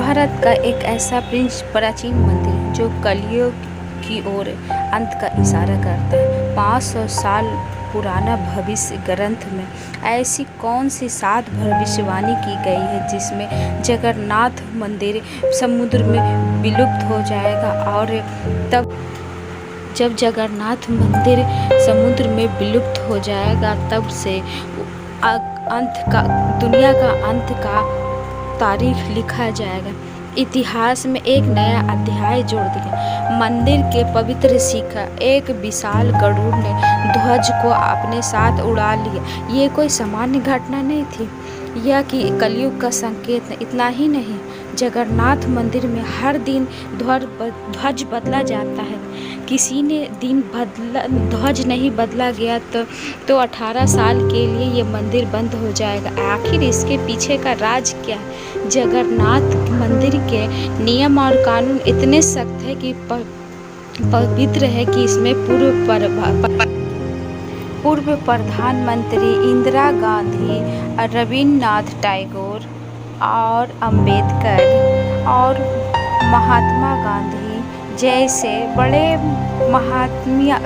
भारत का एक ऐसा प्राचीन मंदिर है जो कलियुग की ओर अंत का इशारा करता है। 500 साल पुराना भविष्य ग्रंथ में ऐसी कौन सी 7 भविष्यवाणी की गई है जिसमें जगन्नाथ मंदिर समुद्र में विलुप्त हो जाएगा और तब जब जगन्नाथ मंदिर समुद्र में विलुप्त हो जाएगा तब से अंत का दुनिया का अंत का तारीख लिखा जाएगा। इतिहास में एक नया अध्याय जोड़ दिया। मंदिर के पवित्र शिखर एक विशाल गरुड़ ने ध्वज को अपने साथ उड़ा लिया। ये कोई सामान्य घटना नहीं थी, यह कि कलयुग का संकेत। इतना ही नहीं, जगन्नाथ मंदिर में हर दिन ध्वज बदला जाता है। किसी ने दिन ध्वज नहीं बदला गया तो 18 साल के लिए ये मंदिर बंद हो जाएगा। आखिर इसके पीछे का राज क्या है? जगन्नाथ मंदिर के नियम और कानून इतने सख्त है कि पवित्र है कि इसमें पूर्व प्रधानमंत्री इंदिरा गांधी, रविन्द्रनाथ टैगोर और अंबेडकर और महात्मा गांधी जैसे बड़े महात्मा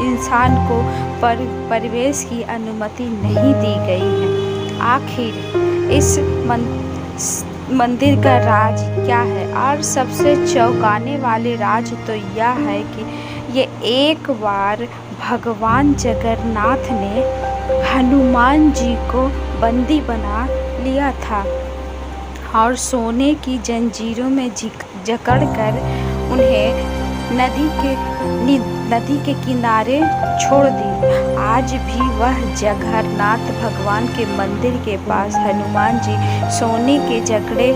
इंसान को प्रवेश की अनुमति नहीं दी गई है। आखिर इस मंदिर का राज क्या है? और सबसे चौंकाने वाले राज तो यह है कि ये एक बार भगवान जगन्नाथ ने हनुमान जी को बंदी बना लिया था और सोने की जंजीरों में जकड़कर उन्हें नदी के किनारे छोड़ दी। आज भी वह जगन्नाथ भगवान के मंदिर के पास हनुमान जी सोने के जकड़े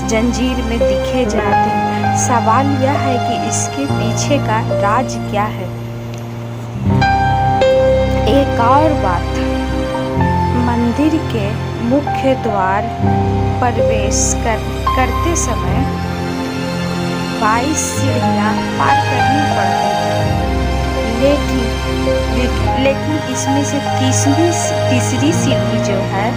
जंजीर में दिखे जाते हैं। सवाल यह है कि इसके पीछे का राज क्या है? एक और बात, मंदिर के मुख्य द्वार प्रवेश करते समय 22 सीढ़ियाँ पार करनी पड़ती हैं, लेकिन इसमें से तीसरी सीढ़ी जो है,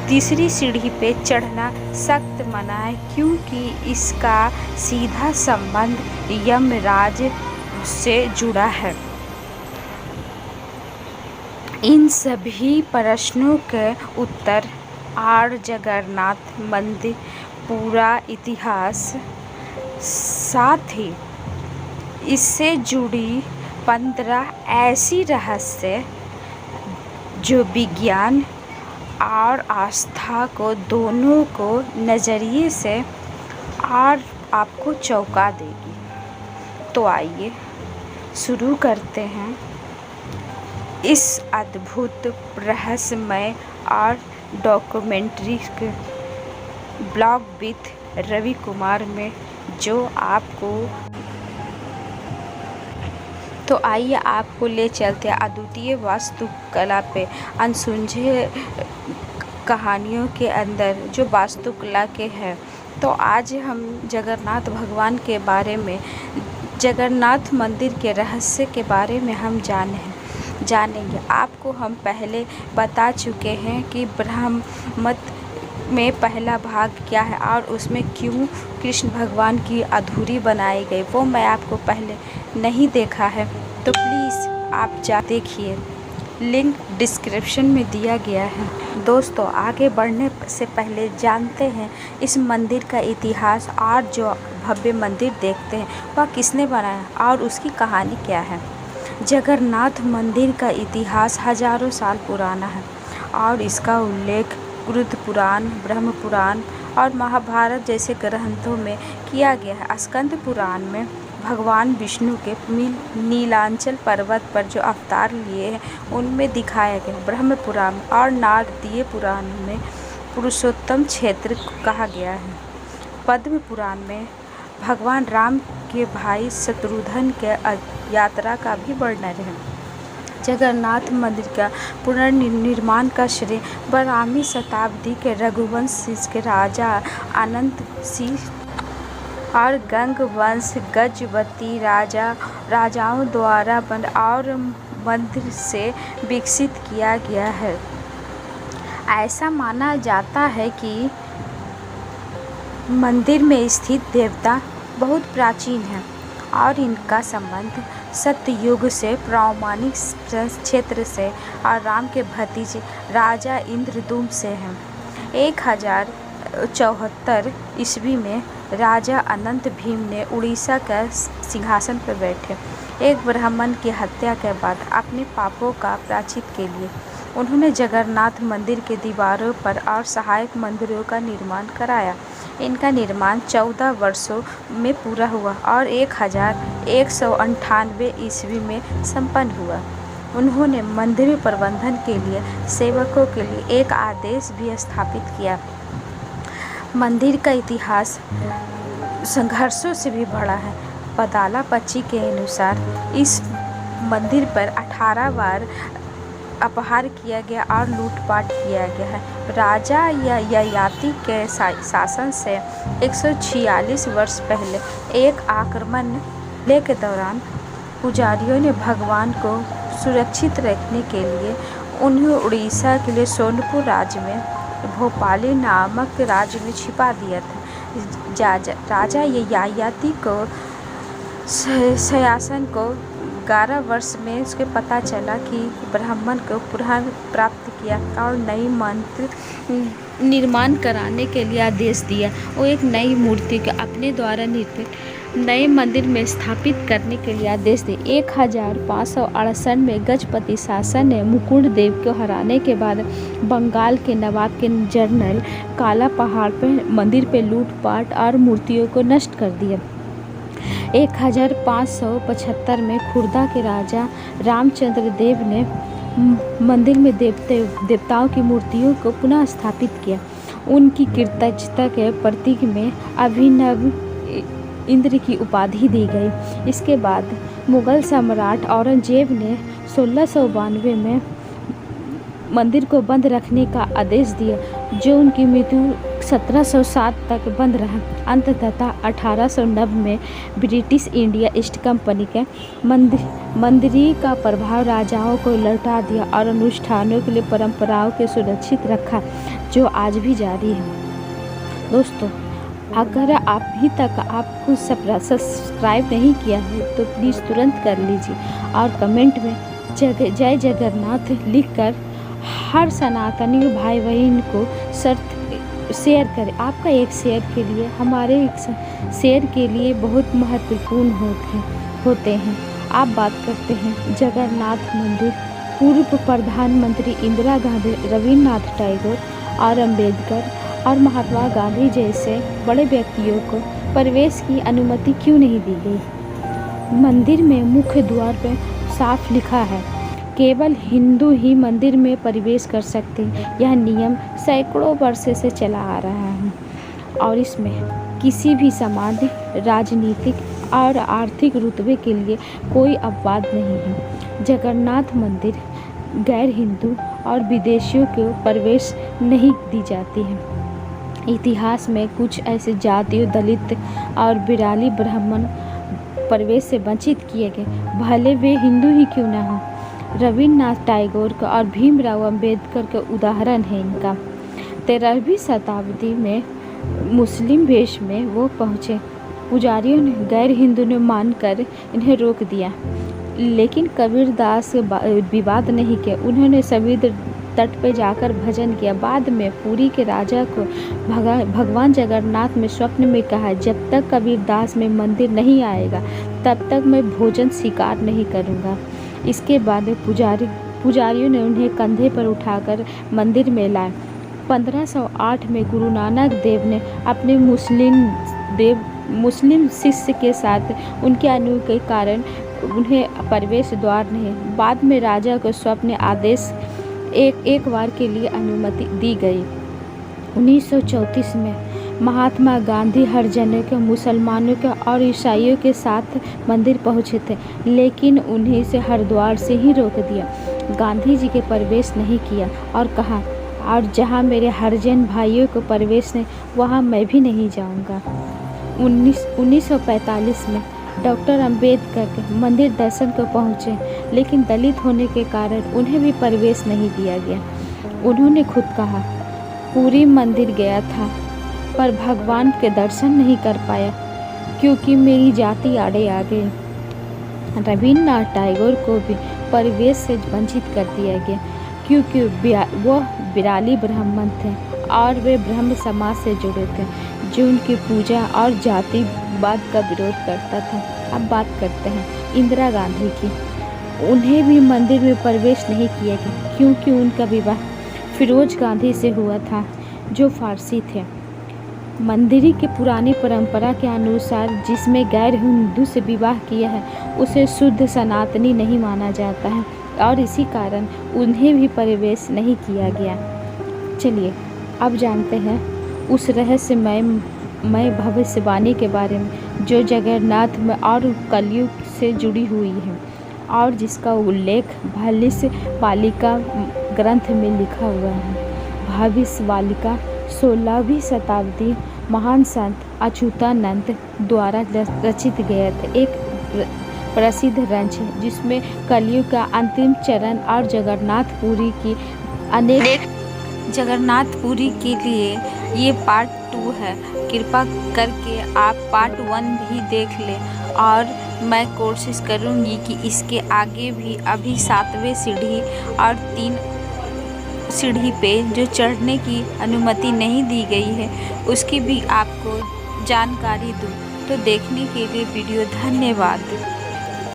तीसरी सीढ़ी पे चढ़ना सख्त मना है, क्योंकि इसका सीधा संबंध यमराज से जुड़ा है। इन सभी प्रश्नों के उत्तर और जगन्नाथ मंदिर पूरा इतिहास, साथ ही इससे जुड़ी 15 ऐसी रहस्य जो विज्ञान और आस्था को दोनों को नज़रिए से और आपको चौंका देगी। तो आइए शुरू करते हैं इस अद्भुत रहस्यमय और डॉक्यूमेंट्री के ब्लॉग विथ रवि कुमार में, जो आपको तो आइए आपको ले चलते हैं अद्वितीय वास्तुकला पे, अनसुलझे कहानियों के अंदर जो वास्तुकला के हैं। तो आज हम जगन्नाथ भगवान के बारे में, जगन्नाथ मंदिर के रहस्य के बारे में हम जानेंगे। आपको हम पहले बता चुके हैं कि ब्रह्ममत में पहला भाग क्या है और उसमें क्यों कृष्ण भगवान की अधूरी बनाई गई, वो मैं आपको पहले नहीं देखा है तो प्लीज़ आप जा देखिए, लिंक डिस्क्रिप्शन में दिया गया है। दोस्तों, आगे बढ़ने से पहले जानते हैं इस मंदिर का इतिहास और जो भव्य मंदिर देखते हैं वह किसने बनाया और उसकी कहानी क्या है। जगन्नाथ मंदिर का इतिहास हजारों साल पुराना है और इसका उल्लेख रुद्र पुराण, ब्रह्म पुराण और महाभारत जैसे ग्रंथों में किया गया है। स्कंद पुराण में भगवान विष्णु के नीलांचल पर्वत पर जो अवतार लिए हैं उनमें दिखाया गया। ब्रह्म पुराण और नारदीय पुराण में पुरुषोत्तम क्षेत्र कहा गया है। पद्म पुराण में भगवान राम के भाई शत्रुघ्न के यात्रा का भी वर्णन है। जगन्नाथ मंदिर का पुनर्निर्माण का श्रेय 12वीं शताब्दी के रघुवंश के राजा अनंत सिंह और गंग वंश गजपति राजाओं द्वारा और मंदिर से विकसित किया गया है। ऐसा माना जाता है कि मंदिर में स्थित देवता बहुत प्राचीन है और इनका संबंध सतयुग से प्रामाणिक क्षेत्र से और राम के भतीजे राजा इंद्रदुम से है। 1074 ईस्वी में राजा अनंत भीम ने उड़ीसा के सिंहासन पर बैठे एक ब्राह्मण की हत्या के बाद अपने पापों का प्रायश्चित के लिए उन्होंने जगन्नाथ मंदिर के दीवारों पर और सहायक मंदिरों का निर्माण कराया। इनका निर्माण 14 वर्षों में पूरा हुआ और 1198 ईस्वी में संपन्न हुआ। उन्होंने मंदिर प्रबंधन के लिए सेवकों के लिए एक आदेश भी स्थापित किया। मंदिर का इतिहास संघर्षों से भी बड़ा है। पदाला-पच्ची के अनुसार इस मंदिर पर 18 बार अपहार किया गया और लूटपाट किया गया है। राजा ययाति के शासन से 146 वर्ष पहले एक आक्रमण के दौरान पुजारियों ने भगवान को सुरक्षित रखने के लिए उन्हें उड़ीसा के लिए सोनपुर राज्य में भोपाली नामक राज्य में छिपा दिया था। राजा ययाति को शासन को 11 वर्ष में उसके पता चला कि ब्राह्मण को पुनः प्राप्त किया और नई मंदिर निर्माण कराने के लिए आदेश दिया। वो एक नई मूर्ति को अपने द्वारा निर्मित नए मंदिर में स्थापित करने के लिए आदेश दिए। 1568 में गजपति शासन ने मुकुंद देव को हराने के बाद बंगाल के नवाब के जनरल काला पहाड़ पर मंदिर पे लूटपाट और मूर्तियों को नष्ट कर दिया। 1575 में खुर्दा के राजा रामचंद्र देव ने मंदिर में देवताओं की मूर्तियों को पुनः स्थापित किया। उनकी कृतज्ञता के प्रतीक में अभिनव इंद्र की उपाधि दी गई। इसके बाद मुगल सम्राट औरंगजेब ने 1692 में मंदिर को बंद रखने का आदेश दिया, जो उनकी मृत्यु 1707 तक बंद रहा। अंततः 1890 में ब्रिटिश इंडिया ईस्ट कंपनी के मंदिर का प्रभाव राजाओं को लौटा दिया और अनुष्ठानों के लिए परंपराओं को सुरक्षित रखा, जो आज भी जारी है। दोस्तों, अगर अभी तक आपको सब्सक्राइब नहीं किया है तो प्लीज़ तुरंत कर लीजिए और कमेंट में जय जगन्नाथ लिखकर हर सनातनी भाई बहन को शेयर करें। आपका एक शेयर के लिए हमारे एक शेयर के लिए बहुत महत्वपूर्ण होते हैं। आप बात करते हैं जगन्नाथ मंदिर पूर्व प्रधानमंत्री इंदिरा गांधी, रविन्द्रनाथ टैगोर और अम्बेडकर और महात्मा गांधी जैसे बड़े व्यक्तियों को प्रवेश की अनुमति क्यों नहीं दी गई? मंदिर में मुख्य द्वार पर साफ लिखा है, केवल हिंदू ही मंदिर में प्रवेश कर सकते हैं। यह नियम सैकड़ों वर्ष से चला आ रहा है और इसमें किसी भी सामाजिक, राजनीतिक और आर्थिक रुतबे के लिए कोई अपवाद नहीं है। जगन्नाथ मंदिर गैर हिंदू और विदेशियों को प्रवेश नहीं दी जाती है। इतिहास में कुछ ऐसे जातियों, दलित और बिराली ब्राह्मण प्रवेश से वंचित किए गए, भले वे हिंदू ही क्यों न हों। रविन्द्रनाथ टैगोर का और भीमराव अंबेडकर का उदाहरण है इनका। 13वीं शताब्दी में मुस्लिम वेश में वो पहुँचे। पुजारियों ने गैर हिंदू ने मानकर इन्हें रोक दिया, लेकिन कबीरदास विवाद नहीं किया। उन्होंने समुद्र तट पर जाकर भजन किया। बाद में पुरी के राजा को भगवान जगन्नाथ में स्वप्न में कहा, जब तक कबीरदास में मंदिर नहीं आएगा तब तक मैं भोजन स्वीकार नहीं करूँगा। इसके बाद पुजारियों ने उन्हें कंधे पर उठाकर मंदिर में लाए। 1508 में गुरु नानक देव ने अपने मुस्लिम शिष्य के साथ उनके अनुरोध के कारण उन्हें प्रवेश द्वार नहीं, बाद में राजा को स्वप्न आदेश एक बार के लिए अनुमति दी गई। 1934 में महात्मा गांधी हरिजनों के, मुसलमानों के और ईसाइयों के साथ मंदिर पहुंचे थे, लेकिन उन्हें से हरिद्वार से ही रोक दिया। गांधी जी के प्रवेश नहीं किया और कहा, और जहां मेरे हरिजन भाइयों को प्रवेश नहीं, वहां मैं भी नहीं जाऊंगा। 1945 में डॉक्टर अंबेडकर के मंदिर दर्शन को पहुंचे, लेकिन दलित होने के कारण उन्हें भी प्रवेश नहीं दिया गया। उन्होंने खुद कहा, पूरी मंदिर गया था पर भगवान के दर्शन नहीं कर पाया क्योंकि मेरी जाति आड़े आ गई। रविन्द्रनाथ टैगोर को भी परिवेश से वंचित कर दिया गया क्योंकि वह बिराली ब्राह्मण थे और वे ब्रह्म समाज से जुड़े थे जो उनकी पूजा और जातिवाद का विरोध करता था। अब बात करते हैं इंदिरा गांधी की। उन्हें भी मंदिर में प्रवेश नहीं किया गया क्योंकि उनका विवाह फिरोज गांधी से हुआ था जो फारसी थे। मंदिर की पुरानी परंपरा के अनुसार जिसमें गैर हिंदू से विवाह किया है उसे शुद्ध सनातनी नहीं माना जाता है और इसी कारण उन्हें भी प्रवेश नहीं किया गया। चलिए अब जानते हैं उस रहस्यमय भविष्यवाणी के बारे में जो जगन्नाथ में और कलयुग से जुड़ी हुई है और जिसका उल्लेख भविष्यवालिका ग्रंथ में लिखा हुआ है। भविष्यवालिका 16वीं शताब्दी महान संत अच्युतानंद द्वारा रचित गया था एक प्रसिद्ध रंच है जिसमें कलयुग का अंतिम चरण और जगन्नाथपुरी के लिए ये पार्ट 2 है। कृपा करके आप पार्ट 1 भी देख लें और मैं कोशिश करूँगी कि इसके आगे भी अभी 7वें सीढ़ी और 3 सीढ़ी पे जो चढ़ने की अनुमति नहीं दी गई है उसकी भी आपको जानकारी दूँ। तो देखने के लिए वीडियो धन्यवाद।